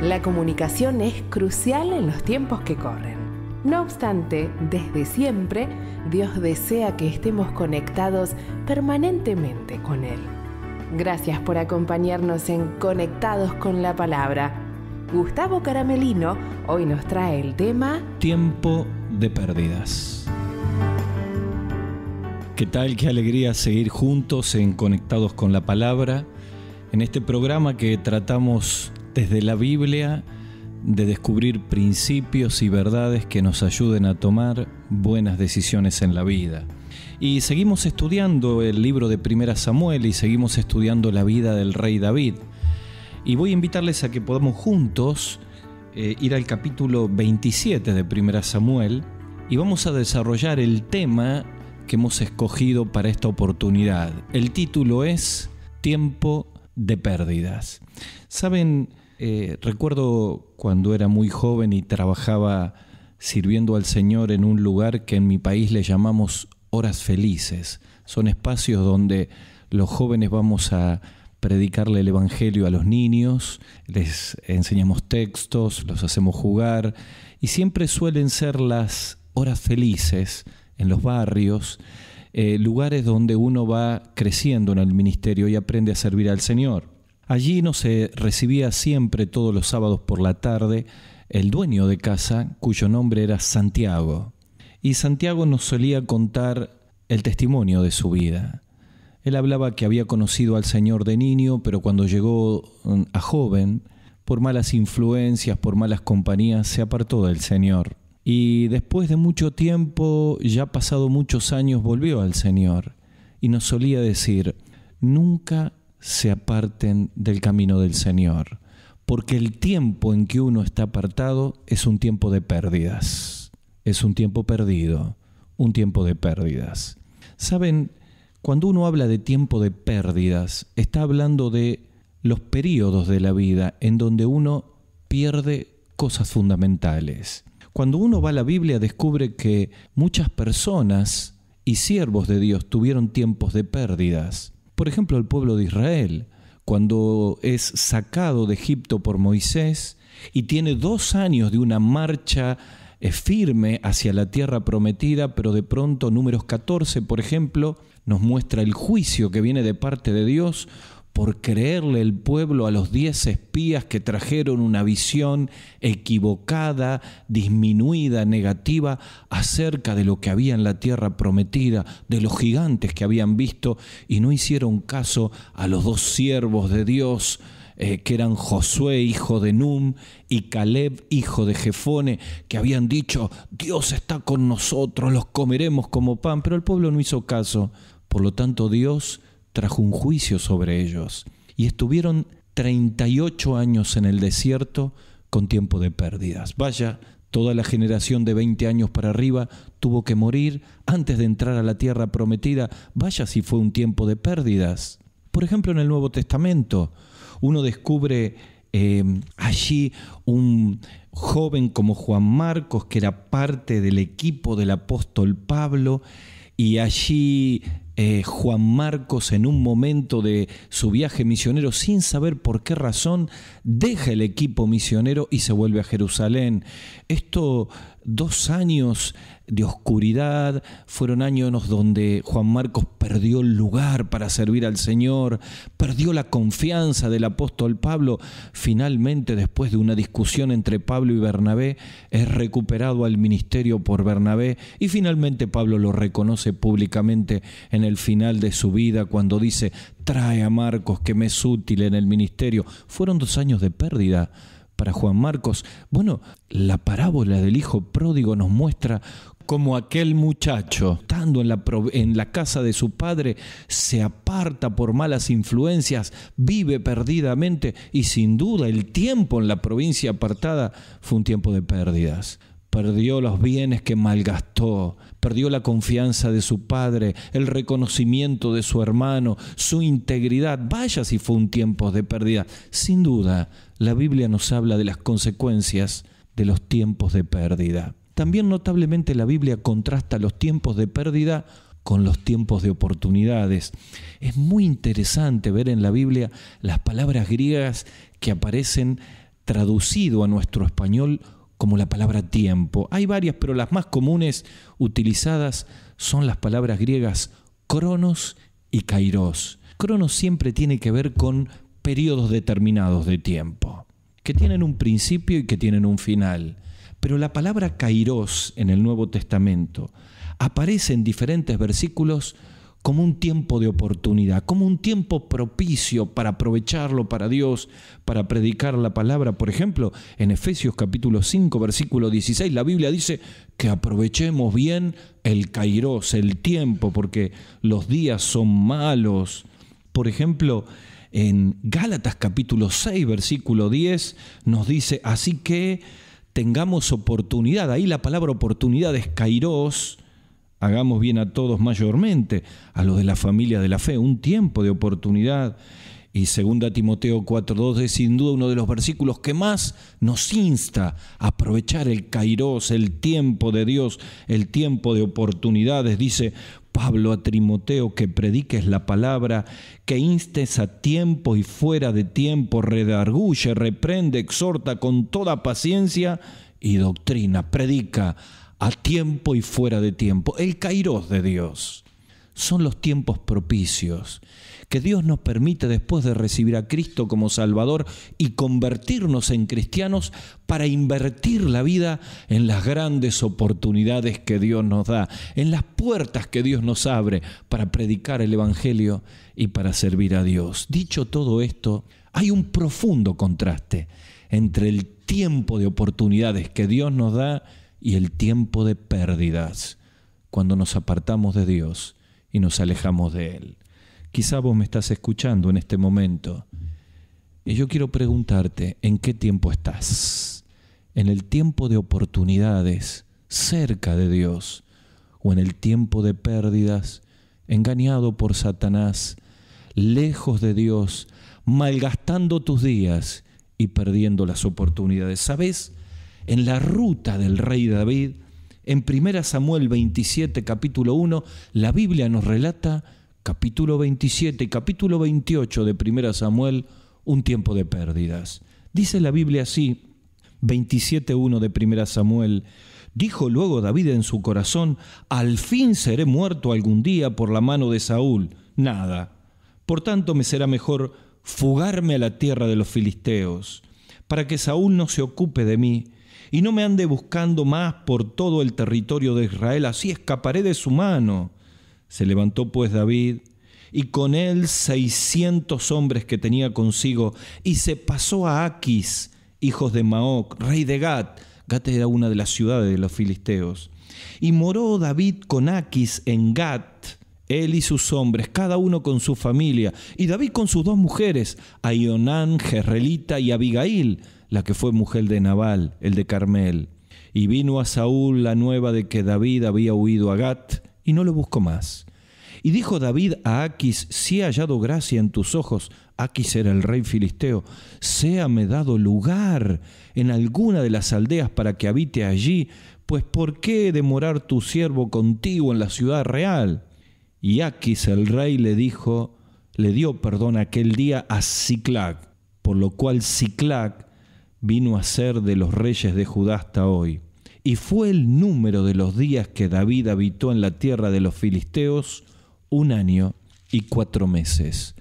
La comunicación es crucial en los tiempos que corren. No obstante, desde siempre, Dios desea que estemos conectados permanentemente con Él. Gracias por acompañarnos en Conectados con la Palabra. Gustavo Caramelino hoy nos trae el tema Tiempo de pérdidas. ¿Qué tal? Qué alegría seguir juntos en Conectados con la Palabra, en este programa que tratamos desde la Biblia de descubrir principios y verdades que nos ayuden a tomar buenas decisiones en la vida. Y seguimos estudiando el libro de 1 Samuel y seguimos estudiando la vida del rey David. Y voy a invitarles a que podamos juntos ir al capítulo 27 de 1 Samuel y vamos a desarrollar el tema que hemos escogido para esta oportunidad. El título es Tiempo de pérdidas. ¿Saben? Recuerdo cuando era muy joven y trabajaba sirviendo al Señor en un lugar que en mi país le llamamos horas felices. Son espacios donde los jóvenes vamos a predicarle el evangelio a los niños, les enseñamos textos, los hacemos jugar y siempre suelen ser las horas felices en los barrios, lugares donde uno va creciendo en el ministerio y aprende a servir al Señor. Allí nos recibía siempre todos los sábados por la tarde el dueño de casa, cuyo nombre era Santiago. Y Santiago nos solía contar el testimonio de su vida. Él hablaba que había conocido al Señor de niño, pero cuando llegó a joven, por malas influencias, por malas compañías, se apartó del Señor. Y después de mucho tiempo, ya pasado muchos años, volvió al Señor. Y nos solía decir, nunca se aparten del camino del Señor, porque el tiempo en que uno está apartado es un tiempo de pérdidas, es un tiempo perdido, un tiempo de pérdidas. ¿Saben? Cuando uno habla de tiempo de pérdidas, está hablando de los periodos de la vida en donde uno pierde cosas fundamentales. Cuando uno va a la Biblia descubre que muchas personas y siervos de Dios tuvieron tiempos de pérdidas. Por ejemplo, el pueblo de Israel, cuando es sacado de Egipto por Moisés y tiene 2 años de una marcha firme hacia la tierra prometida, pero de pronto Números 14, por ejemplo, nos muestra el juicio que viene de parte de Dios por creerle el pueblo a los 10 espías que trajeron una visión equivocada, disminuida, negativa, acerca de lo que había en la tierra prometida, de los gigantes que habían visto, y no hicieron caso a los 2 siervos de Dios, que eran Josué, hijo de Num, y Caleb, hijo de Jefone, que habían dicho, Dios está con nosotros, los comeremos como pan, pero el pueblo no hizo caso. Por lo tanto, Dios trajo un juicio sobre ellos y estuvieron 38 años en el desierto con tiempo de pérdidas. Vaya, toda la generación de 20 años para arriba tuvo que morir antes de entrar a la tierra prometida. Vaya si fue un tiempo de pérdidas. Por ejemplo, en el Nuevo Testamento, uno descubre allí un joven como Juan Marcos, que era parte del equipo del apóstol Pablo, y allí Juan Marcos, en un momento de su viaje misionero, sin saber por qué razón, deja el equipo misionero y se vuelve a Jerusalén. Esto, 2 años de oscuridad, fueron años donde Juan Marcos perdió el lugar para servir al Señor, perdió la confianza del apóstol Pablo. Finalmente, después de una discusión entre Pablo y Bernabé, es recuperado al ministerio por Bernabé y finalmente Pablo lo reconoce públicamente en el final de su vida cuando dice, trae a Marcos que me es útil en el ministerio. Fueron 2 años de pérdida para Juan Marcos. Bueno, la parábola del hijo pródigo nos muestra cómo aquel muchacho, estando en la casa de su padre, se aparta por malas influencias, vive perdidamente y sin duda el tiempo en la provincia apartada fue un tiempo de pérdidas. Perdió los bienes que malgastó, perdió la confianza de su padre, el reconocimiento de su hermano, su integridad. Vaya si fue un tiempo de pérdida. Sin duda, la Biblia nos habla de las consecuencias de los tiempos de pérdida. También notablemente la Biblia contrasta los tiempos de pérdida con los tiempos de oportunidades. Es muy interesante ver en la Biblia las palabras griegas que aparecen traducido a nuestro español como la palabra tiempo. Hay varias, pero las más comunes utilizadas son las palabras griegas cronos y kairos. Cronos siempre tiene que ver con periodos determinados de tiempo, que tienen un principio y que tienen un final. Pero la palabra kairos en el Nuevo Testamento aparece en diferentes versículos como un tiempo de oportunidad, como un tiempo propicio para aprovecharlo para Dios, para predicar la palabra. Por ejemplo, en Efesios capítulo 5, versículo 16, la Biblia dice que aprovechemos bien el kairos, el tiempo, porque los días son malos. Por ejemplo, en Gálatas capítulo 6, versículo 10, nos dice, así que tengamos oportunidad. Ahí la palabra oportunidad es kairos. Hagamos bien a todos mayormente, a los de la familia de la fe, un tiempo de oportunidad. Y 2 Timoteo 4:2 es sin duda uno de los versículos que más nos insta a aprovechar el kairos, el tiempo de Dios, el tiempo de oportunidades. Dice Pablo a Timoteo que prediques la palabra, que instes a tiempo y fuera de tiempo, redarguye, reprende, exhorta con toda paciencia y doctrina. Predica a tiempo y fuera de tiempo. El kairos de Dios son los tiempos propicios que Dios nos permite después de recibir a Cristo como Salvador y convertirnos en cristianos para invertir la vida en las grandes oportunidades que Dios nos da, en las puertas que Dios nos abre para predicar el Evangelio y para servir a Dios. Dicho todo esto, hay un profundo contraste entre el tiempo de oportunidades que Dios nos da y el tiempo de pérdidas, cuando nos apartamos de Dios y nos alejamos de Él. Quizá vos me estás escuchando en este momento y yo quiero preguntarte, ¿en qué tiempo estás? ¿En el tiempo de oportunidades, cerca de Dios, o en el tiempo de pérdidas, engañado por Satanás, lejos de Dios, malgastando tus días y perdiendo las oportunidades? ¿Sabes? En la ruta del rey David, en 1 Samuel 27, capítulo 1, la Biblia nos relata, capítulo 27 y capítulo 28 de 1 Samuel, un tiempo de pérdidas. Dice la Biblia así, 27:1 de 1 Samuel, dijo luego David en su corazón, al fin seré muerto algún día por la mano de Saúl. Nada. Por tanto me será mejor fugarme a la tierra de los filisteos, para que Saúl no se ocupe de mí, y no me ande buscando más por todo el territorio de Israel, así escaparé de su mano. Se levantó pues David, y con él 600 hombres que tenía consigo, y se pasó a Aquis, hijos de Maoc, rey de Gat. Gat era una de las ciudades de los filisteos. Y moró David con Aquis en Gat, él y sus hombres, cada uno con su familia, y David con sus 2 mujeres, Aionán, Jezreelita, y Abigail, la que fue mujer de Nabal, el de Carmel. Y vino a Saúl la nueva de que David había huido a Gat, y no lo buscó más. Y dijo David a Aquis, si he hallado gracia en tus ojos, Aquis era el rey filisteo, séame dado lugar en alguna de las aldeas para que habite allí, pues ¿por qué he de morar tu siervo contigo en la ciudad real? Y Aquis el rey le dio perdón aquel día a Siclag, por lo cual Siclag vino a ser de los reyes de Judá hasta hoy. Y fue el número de los días que David habitó en la tierra de los filisteos 1 año y 4 meses.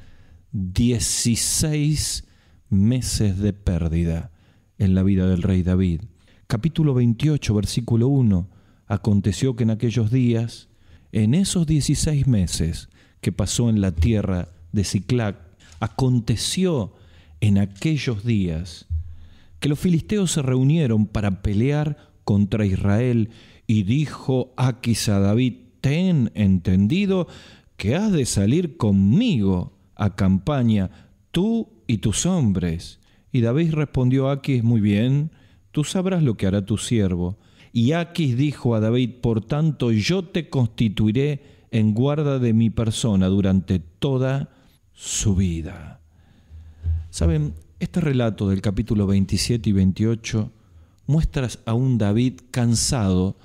16 meses de pérdida en la vida del rey David. Capítulo 28, versículo 1. Aconteció que en aquellos días, en esos 16 meses que pasó en la tierra de Siclag, aconteció en aquellos días que los filisteos se reunieron para pelear contra Israel, y dijo Aquis a David, ten entendido que has de salir conmigo a campaña, tú y tus hombres. Y David respondió a Aquis, muy bien, tú sabrás lo que hará tu siervo. Y Aquis dijo a David, por tanto yo te constituiré en guarda de mi persona durante toda su vida. ¿Saben? Este relato del capítulo 27 y 28 muestra a un David cansado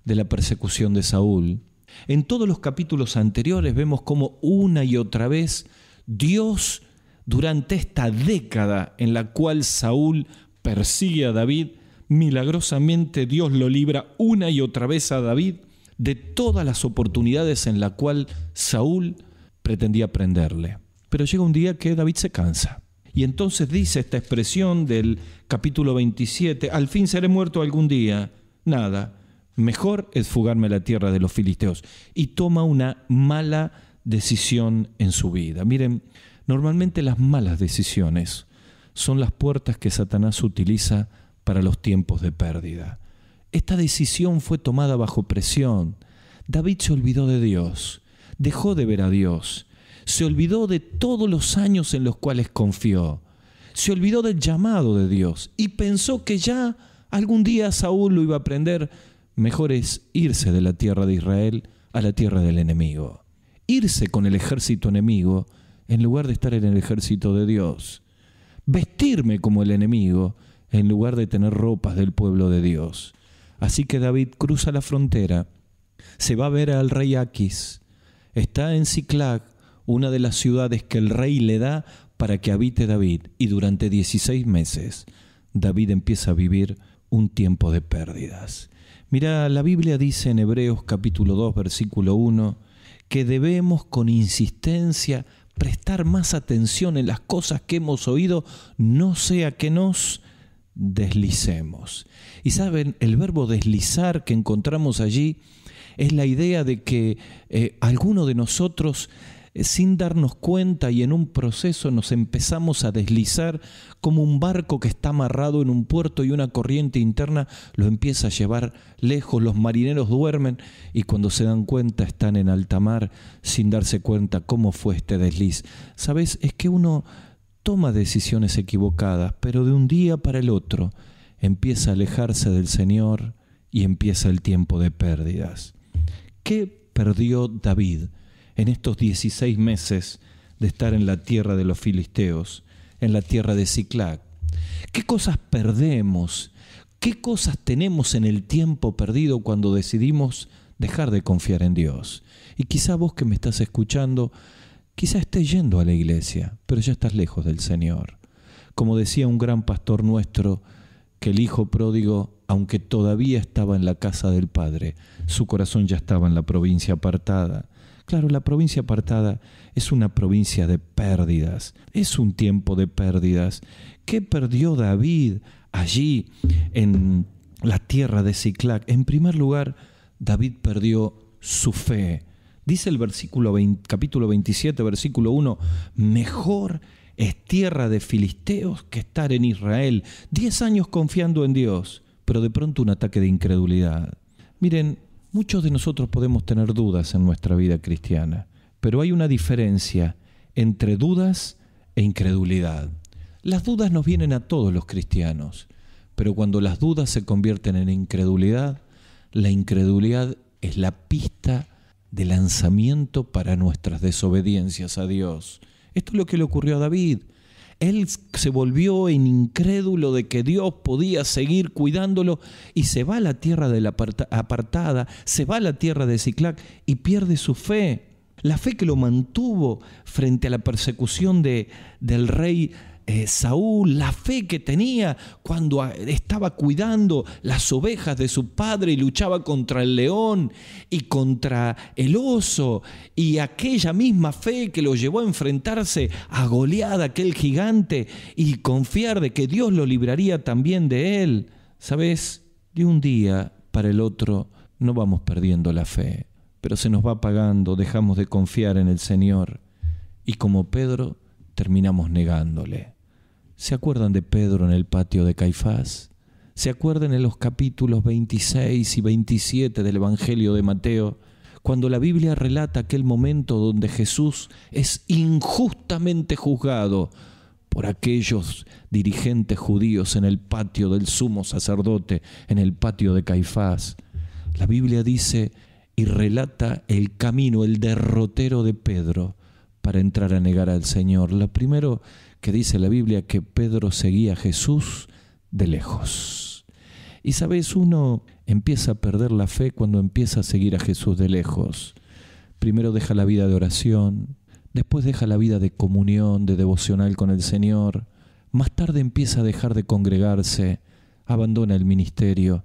de la persecución de Saúl. En todos los capítulos anteriores vemos cómo una y otra vez Dios, durante esta década en la cual Saúl persigue a David, milagrosamente Dios lo libra una y otra vez a David de todas las oportunidades en las cuales Saúl pretendía prenderle. Pero llega un día que David se cansa. Y entonces dice esta expresión del capítulo 27, al fin seré muerto algún día. Nada, mejor es fugarme a la tierra de los filisteos. Y toma una mala decisión en su vida. Miren, normalmente las malas decisiones son las puertas que Satanás utiliza para los tiempos de pérdida. Esta decisión fue tomada bajo presión. David se olvidó de Dios, dejó de ver a Dios, se olvidó de todos los años en los cuales confió, se olvidó del llamado de Dios y pensó que ya algún día Saúl lo iba a prender. Mejor es irse de la tierra de Israel a la tierra del enemigo, irse con el ejército enemigo en lugar de estar en el ejército de Dios, vestirme como el enemigo en lugar de tener ropas del pueblo de Dios. Así que David cruza la frontera, se va a ver al rey Aquis, está en Siclag, una de las ciudades que el rey le da para que habite David, y durante 16 meses David empieza a vivir un tiempo de pérdidas. Mira, la Biblia dice en Hebreos capítulo 2, versículo 1, que debemos con insistencia prestar más atención en las cosas que hemos oído, no sea que nos deslicemos. Y saben, el verbo deslizar que encontramos allí es la idea de que alguno de nosotros, sin darnos cuenta y en un proceso, nos empezamos a deslizar como un barco que está amarrado en un puerto y una corriente interna lo empieza a llevar lejos. Los marineros duermen y cuando se dan cuenta están en alta mar sin darse cuenta cómo fue este desliz. ¿Sabes? Es que uno toma decisiones equivocadas, pero de un día para el otro empieza a alejarse del Señor y empieza el tiempo de pérdidas. ¿Qué perdió David en estos 16 meses de estar en la tierra de los filisteos, en la tierra de Siclag? ¿Qué cosas perdemos? ¿Qué cosas tenemos en el tiempo perdido cuando decidimos dejar de confiar en Dios? Y quizá vos que me estás escuchando, quizá estés yendo a la iglesia, pero ya estás lejos del Señor. Como decía un gran pastor nuestro, que el hijo pródigo, aunque todavía estaba en la casa del Padre, su corazón ya estaba en la provincia apartada. Claro, la provincia apartada es una provincia de pérdidas, es un tiempo de pérdidas. ¿Qué perdió David allí en la tierra de Siclag? En primer lugar, David perdió su fe. Dice el capítulo 27, versículo 1, mejor es tierra de filisteos que estar en Israel. 10 años confiando en Dios, pero de pronto un ataque de incredulidad. Miren, muchos de nosotros podemos tener dudas en nuestra vida cristiana, pero hay una diferencia entre dudas e incredulidad. Las dudas nos vienen a todos los cristianos, pero cuando las dudas se convierten en incredulidad, la incredulidad es la pista de lanzamiento para nuestras desobediencias a Dios. Esto es lo que le ocurrió a David. Él se volvió en incrédulo de que Dios podía seguir cuidándolo y se va a la tierra de la apartada, se va a la tierra de Siclag y pierde su fe. La fe que lo mantuvo frente a la persecución del rey Saúl, la fe que tenía cuando estaba cuidando las ovejas de su padre y luchaba contra el león y contra el oso, y aquella misma fe que lo llevó a enfrentarse a Goliat, aquel gigante, y confiar de que Dios lo libraría también de él. ¿Sabes? De un día para el otro no vamos perdiendo la fe, pero se nos va apagando, dejamos de confiar en el Señor y como Pedro terminamos negándole. ¿Se acuerdan de Pedro en el patio de Caifás? ¿Se acuerdan en los capítulos 26 y 27 del Evangelio de Mateo, cuando la Biblia relata aquel momento donde Jesús es injustamente juzgado por aquellos dirigentes judíos en el patio del sumo sacerdote, en el patio de Caifás? La Biblia dice y relata el camino, el derrotero de Pedro para entrar a negar al Señor. Lo primero que dice la Biblia, que Pedro seguía a Jesús de lejos. Y sabes, uno empieza a perder la fe cuando empieza a seguir a Jesús de lejos. Primero deja la vida de oración, después deja la vida de comunión, de devocional con el Señor, Más tarde empieza a dejar de congregarse, abandona el ministerio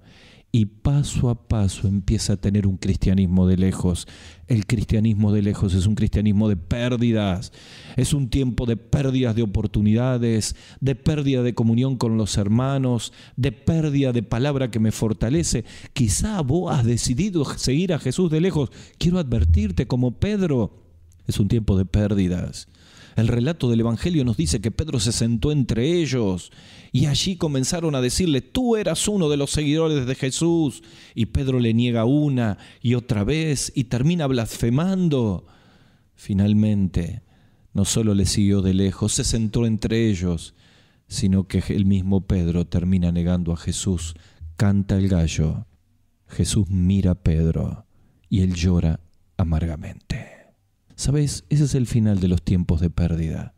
y paso a paso empieza a tener un cristianismo de lejos. El cristianismo de lejos es un cristianismo de pérdidas. Es un tiempo de pérdidas de oportunidades, de pérdida de comunión con los hermanos, de pérdida de palabra que me fortalece. Quizá vos has decidido seguir a Jesús de lejos. Quiero advertirte como Pedro, es un tiempo de pérdidas. El relato del Evangelio nos dice que Pedro se sentó entre ellos y allí comenzaron a decirle: tú eras uno de los seguidores de Jesús. Y Pedro le niega una y otra vez y termina blasfemando. Finalmente, no solo le siguió de lejos, se sentó entre ellos, sino que el mismo Pedro termina negando a Jesús. Canta el gallo. Jesús mira a Pedro y él llora amargamente. ¿Sabes? Ese es el final de los tiempos de pérdida.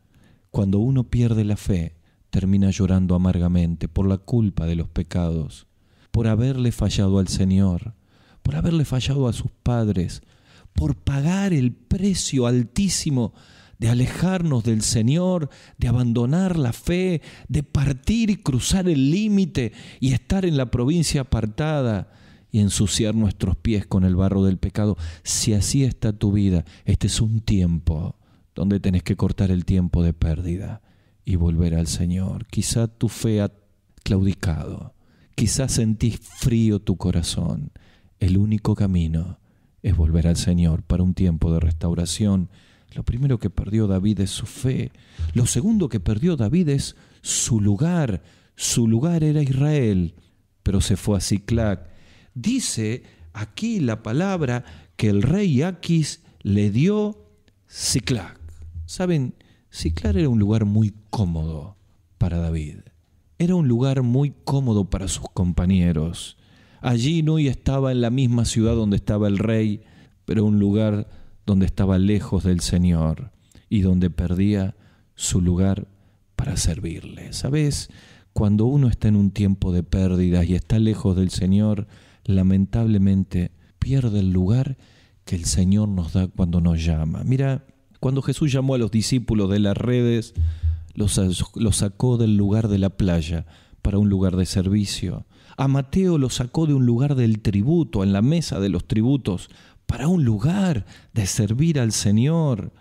Cuando uno pierde la fe, termina llorando amargamente por la culpa de los pecados, por haberle fallado al Señor, por haberle fallado a sus padres, por pagar el precio altísimo de alejarnos del Señor, de abandonar la fe, de partir y cruzar el límite y estar en la provincia apartada y ensuciar nuestros pies con el barro del pecado. Si así está tu vida, este es un tiempo donde tenés que cortar el tiempo de pérdida y volver al Señor. Quizá tu fe ha claudicado, quizá sentís frío tu corazón. El único camino es volver al Señor para un tiempo de restauración. Lo primero que perdió David es su fe. Lo segundo que perdió David es su lugar. Su lugar era Israel, pero se fue a Siclag. Dice aquí la palabra que el rey Aquis le dio Siclag. ¿Saben? Siclag era un lugar muy cómodo para David. Era un lugar muy cómodo para sus compañeros. Allí no estaba en la misma ciudad donde estaba el rey, pero un lugar donde estaba lejos del Señor y donde perdía su lugar para servirle. ¿Sabes? Cuando uno está en un tiempo de pérdidas y está lejos del Señor, lamentablemente pierde el lugar que el Señor nos da cuando nos llama. Mira, cuando Jesús llamó a los discípulos de las redes, los sacó del lugar de la playa para un lugar de servicio. A Mateo lo sacó de un lugar del tributo, en la mesa de los tributos, para un lugar de servir al Señor.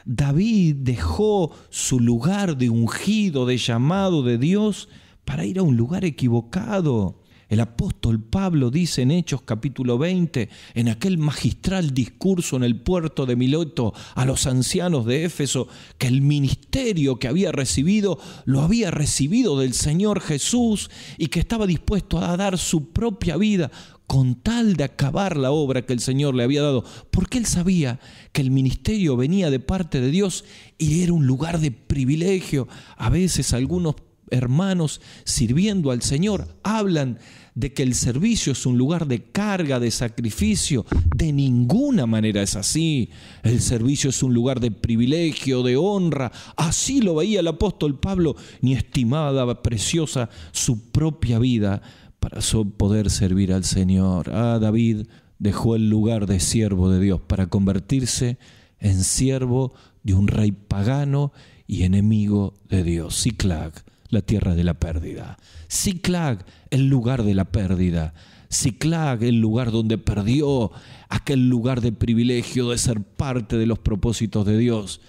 David dejó su lugar de ungido, de llamado de Dios, para ir a un lugar equivocado. El apóstol Pablo dice en Hechos capítulo 20, en aquel magistral discurso en el puerto de Mileto a los ancianos de Éfeso, que el ministerio que había recibido lo había recibido del Señor Jesús y que estaba dispuesto a dar su propia vida con tal de acabar la obra que el Señor le había dado, porque él sabía que el ministerio venía de parte de Dios y era un lugar de privilegio. A veces algunos hermanos sirviendo al Señor hablan de que el servicio es un lugar de carga, de sacrificio. De ninguna manera es así. El servicio es un lugar de privilegio, de honra. Así lo veía el apóstol Pablo, ni estimaba preciosa su propia vida para poder servir al Señor. David dejó el lugar de siervo de Dios para convertirse en siervo de un rey pagano y enemigo de Dios. Siclag, la tierra de la pérdida. Siclag, el lugar de la pérdida. Siclag, el lugar donde perdió aquel lugar de privilegio de ser parte de los propósitos de Dios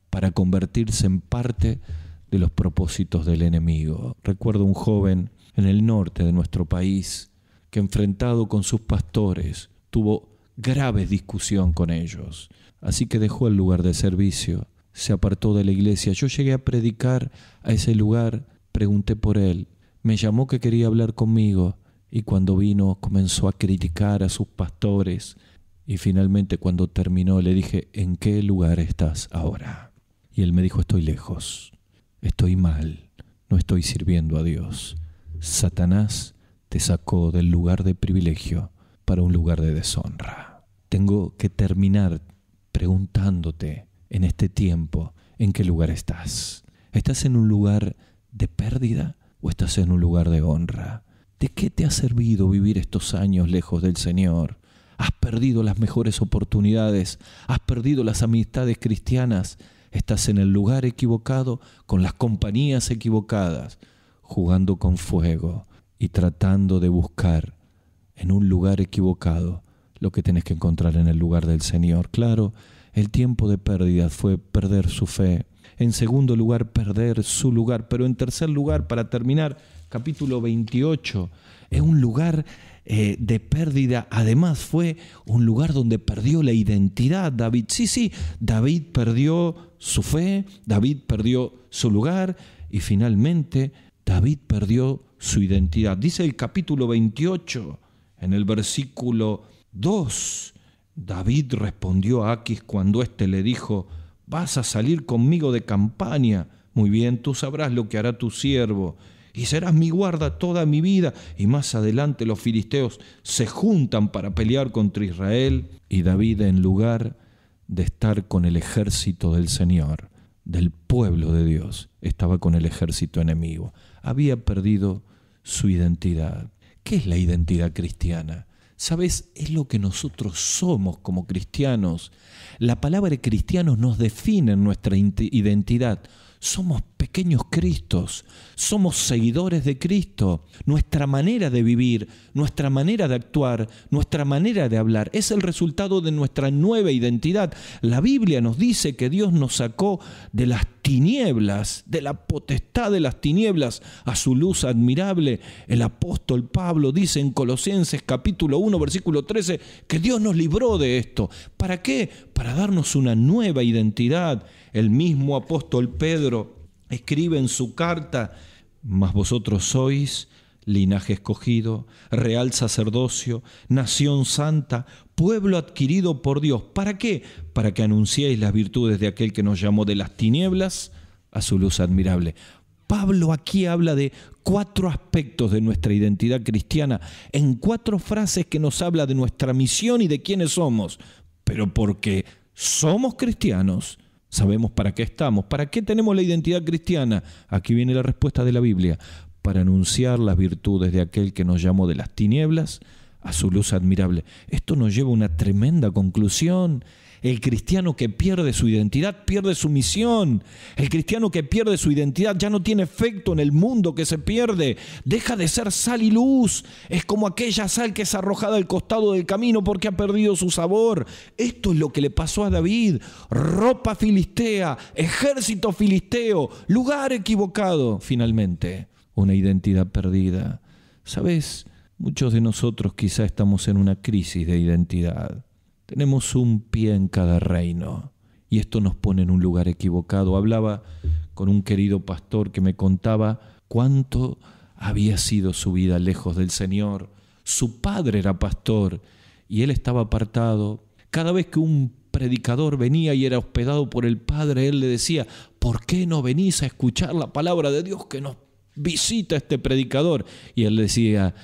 para convertirse en parte de los propósitos del enemigo. Recuerdo un joven en el norte de nuestro país que, enfrentado con sus pastores, tuvo grave discusión con ellos. Así que dejó el lugar de servicio, se apartó de la iglesia. Yo llegué a predicar a ese lugar, pregunté por él, me llamó que quería hablar conmigo y cuando vino comenzó a criticar a sus pastores y finalmente cuando terminó le dije: ¿en qué lugar estás ahora? Y él me dijo: estoy lejos, estoy mal, no estoy sirviendo a Dios. Satanás te sacó del lugar de privilegio para un lugar de deshonra. Tengo que terminar preguntándote en este tiempo, ¿en qué lugar estás? ¿Estás en un lugar de pérdida o estás en un lugar de honra? ¿De qué te ha servido vivir estos años lejos del Señor? ¿Has perdido las mejores oportunidades? ¿Has perdido las amistades cristianas? Estás en el lugar equivocado, con las compañías equivocadas, jugando con fuego y tratando de buscar en un lugar equivocado lo que tenés que encontrar en el lugar del Señor. Claro, el tiempo de pérdida fue perder su fe. En segundo lugar, perder su lugar. Pero en tercer lugar, para terminar, capítulo 28, es un lugar de pérdida. Además fue un lugar donde perdió la identidad David. Sí, David perdió su fe, David perdió su lugar y finalmente David perdió su identidad. Dice el capítulo 28, en el versículo 2, David respondió a Aquis cuando éste le dijo: vas a salir conmigo de campaña. Muy bien, tú sabrás lo que hará tu siervo, y serás mi guarda toda mi vida. Y más adelante los filisteos se juntan para pelear contra Israel, y David, en lugar de estar con el ejército del Señor, del pueblo de Dios, estaba con el ejército enemigo. Había perdido su identidad. ¿Qué es la identidad cristiana? ¿Sabes? Es lo que nosotros somos como cristianos. La palabra cristianos nos define nuestra identidad. Somos pequeños Cristos, somos seguidores de Cristo. Nuestra manera de vivir, nuestra manera de actuar, nuestra manera de hablar es el resultado de nuestra nueva identidad. La Biblia nos dice que Dios nos sacó de las tinieblas, de la potestad de las tinieblas, a su luz admirable. El apóstol Pablo dice en Colosenses capítulo 1, versículo 13, que Dios nos libró de esto. ¿Para qué? Para darnos una nueva identidad. El mismo apóstol Pedro escribe en su carta: mas vosotros sois linaje escogido, real sacerdocio, nación santa, pueblo adquirido por Dios. ¿Para qué? Para que anunciéis las virtudes de aquel que nos llamó de las tinieblas a su luz admirable. Pablo aquí habla de 4 aspectos de nuestra identidad cristiana, en 4 frases que nos habla de nuestra misión y de quiénes somos. Pero porque somos cristianos, sabemos para qué estamos. ¿Para qué tenemos la identidad cristiana? Aquí viene la respuesta de la Biblia: para anunciar las virtudes de aquel que nos llamó de las tinieblas a su luz admirable. Esto nos lleva a una tremenda conclusión. El cristiano que pierde su identidad pierde su misión. El cristiano que pierde su identidad ya no tiene efecto en el mundo que se pierde. Deja de ser sal y luz. Es como aquella sal que es arrojada al costado del camino porque ha perdido su sabor. Esto es lo que le pasó a David. Ropa filistea, ejército filisteo, lugar equivocado. Finalmente, una identidad perdida. ¿Sabes? Muchos de nosotros quizá estamos en una crisis de identidad. Tenemos un pie en cada reino y esto nos pone en un lugar equivocado. Hablaba con un querido pastor que me contaba cuánto había sido su vida lejos del Señor. Su padre era pastor y él estaba apartado. Cada vez que un predicador venía y era hospedado por el padre, él le decía: ¿por qué no venís a escuchar la palabra de Dios que nos visita este predicador? Y él decía: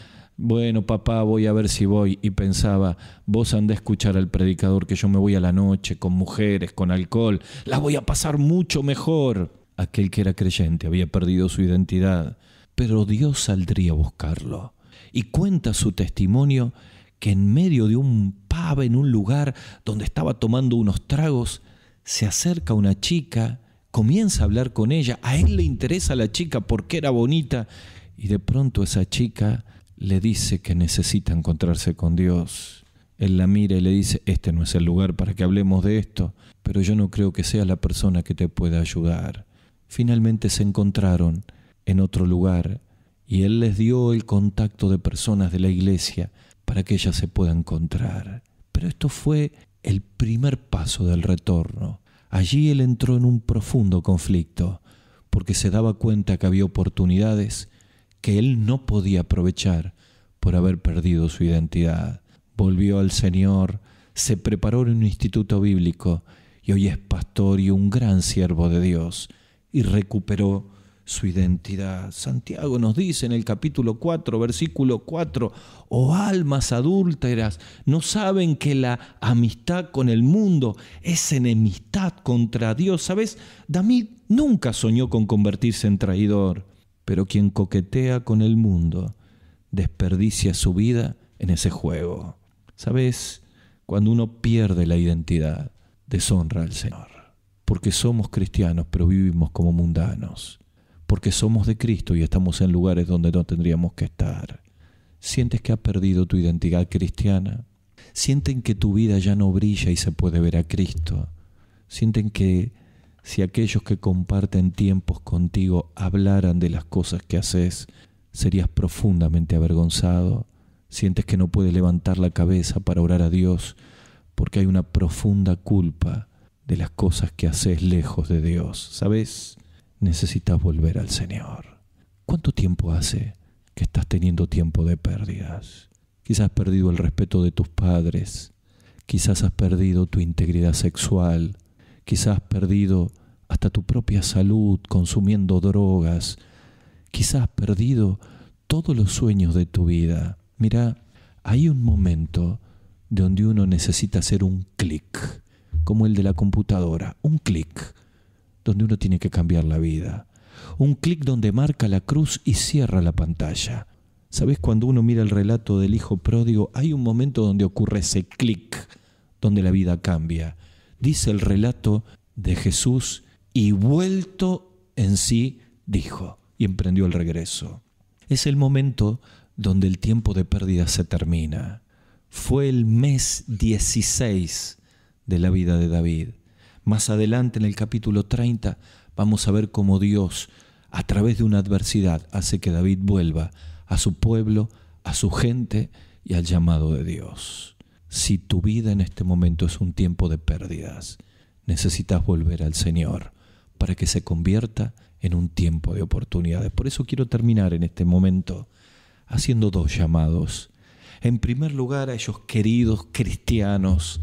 bueno, papá, voy a ver si voy. Y pensaba: vos andá a escuchar al predicador, que yo me voy a la noche con mujeres, con alcohol. La voy a pasar mucho mejor. Aquel que era creyente había perdido su identidad, pero Dios saldría a buscarlo. Y cuenta su testimonio que en medio de un pub, en un lugar donde estaba tomando unos tragos, se acerca una chica, comienza a hablar con ella. A él le interesa la chica porque era bonita. Y de pronto esa chica le dice que necesita encontrarse con Dios. Él la mira y le dice: este no es el lugar para que hablemos de esto, pero yo no creo que sea la persona que te pueda ayudar. Finalmente se encontraron en otro lugar y él les dio el contacto de personas de la iglesia para que ella se pueda encontrar. Pero esto fue el primer paso del retorno. Allí él entró en un profundo conflicto porque se daba cuenta que había oportunidades que él no podía aprovechar por haber perdido su identidad. Volvió al Señor, se preparó en un instituto bíblico y hoy es pastor y un gran siervo de Dios y recuperó su identidad. Santiago nos dice en el capítulo 4, versículo 4: oh almas adúlteras, ¿no saben que la amistad con el mundo es enemistad contra Dios? ¿Sabes? David nunca soñó con convertirse en traidor. Pero quien coquetea con el mundo desperdicia su vida en ese juego. ¿Sabes? Cuando uno pierde la identidad, deshonra al Señor. porque somos cristianos pero vivimos como mundanos, porque somos de Cristo y estamos en lugares donde no tendríamos que estar. ¿Sientes que has perdido tu identidad cristiana? ¿Sienten que tu vida ya no brilla y se puede ver a Cristo? ¿Sienten que si aquellos que comparten tiempos contigo hablaran de las cosas que haces, serías profundamente avergonzado? ¿Sientes que no puedes levantar la cabeza para orar a Dios porque hay una profunda culpa de las cosas que haces lejos de Dios? ¿Sabes? Necesitas volver al Señor. ¿Cuánto tiempo hace que estás teniendo tiempo de pérdidas? Quizás has perdido el respeto de tus padres, quizás has perdido tu integridad sexual, quizás has perdido hasta tu propia salud consumiendo drogas, quizás has perdido todos los sueños de tu vida. Mira, hay un momento donde uno necesita hacer un clic, como el de la computadora, un clic, donde uno tiene que cambiar la vida. Un clic donde marca la cruz y cierra la pantalla. ¿Sabes? Cuando uno mira el relato del hijo pródigo, hay un momento donde ocurre ese clic, donde la vida cambia. Dice el relato de Jesús, y vuelto en sí, dijo, y emprendió el regreso. Es el momento donde el tiempo de pérdida se termina. Fue el mes 16 de la vida de David. Más adelante, en el capítulo 30, vamos a ver cómo Dios, a través de una adversidad, hace que David vuelva a su pueblo, a su gente y al llamado de Dios. Si tu vida en este momento es un tiempo de pérdidas, necesitas volver al Señor para que se convierta en un tiempo de oportunidades. Por eso quiero terminar en este momento haciendo dos llamados. En primer lugar, a esos queridos cristianos,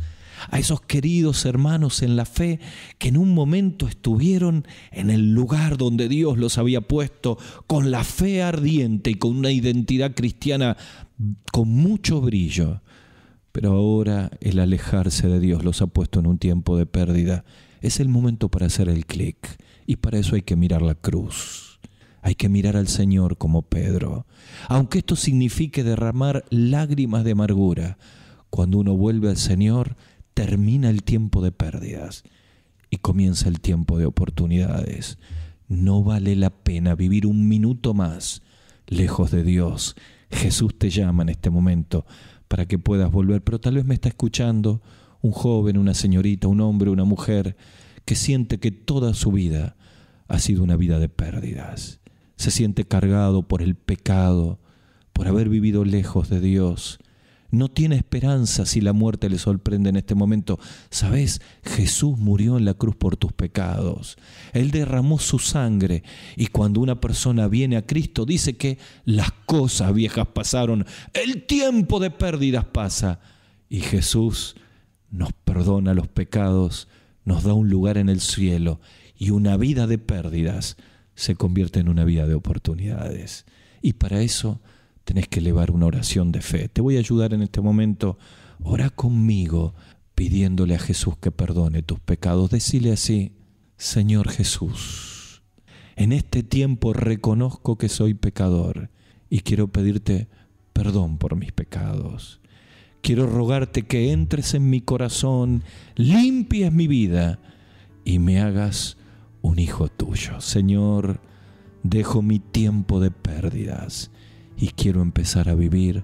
a esos queridos hermanos en la fe que en un momento estuvieron en el lugar donde Dios los había puesto con la fe ardiente y con una identidad cristiana con mucho brillo, pero ahora el alejarse de Dios los ha puesto en un tiempo de pérdida. Es el momento para hacer el clic, y para eso hay que mirar la cruz. Hay que mirar al Señor como Pedro. Aunque esto signifique derramar lágrimas de amargura, cuando uno vuelve al Señor, termina el tiempo de pérdidas y comienza el tiempo de oportunidades. No vale la pena vivir un minuto más lejos de Dios. Jesús te llama en este momento para que puedas volver, pero tal vez me está escuchando un joven, una señorita, un hombre, una mujer que siente que toda su vida ha sido una vida de pérdidas. Se siente cargado por el pecado, por haber vivido lejos de Dios. No tiene esperanza si la muerte le sorprende en este momento. ¿Sabes? Jesús murió en la cruz por tus pecados. Él derramó su sangre, y cuando una persona viene a Cristo dice que las cosas viejas pasaron, el tiempo de pérdidas pasa, y Jesús nos perdona los pecados, nos da un lugar en el cielo, y una vida de pérdidas se convierte en una vida de oportunidades. Y para eso tenés que elevar una oración de fe. Te voy a ayudar en este momento. Ora conmigo pidiéndole a Jesús que perdone tus pecados. Decile así: Señor Jesús, en este tiempo reconozco que soy pecador y quiero pedirte perdón por mis pecados. Quiero rogarte que entres en mi corazón, limpies mi vida y me hagas un hijo tuyo. Señor, dejo mi tiempo de pérdidas y quiero empezar a vivir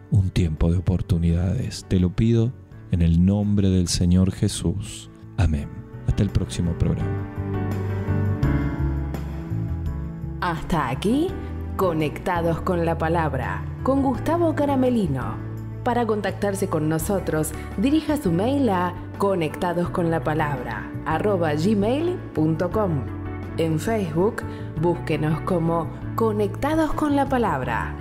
un tiempo de oportunidades. Te lo pido en el nombre del Señor Jesús. Amén. Hasta el próximo programa. Hasta aquí, Conectados con la Palabra, con Gustavo Caramelino. Para contactarse con nosotros, dirija su mail a conectadosconlapalabra@gmail.com. En Facebook, búsquenos como Conectados con la Palabra.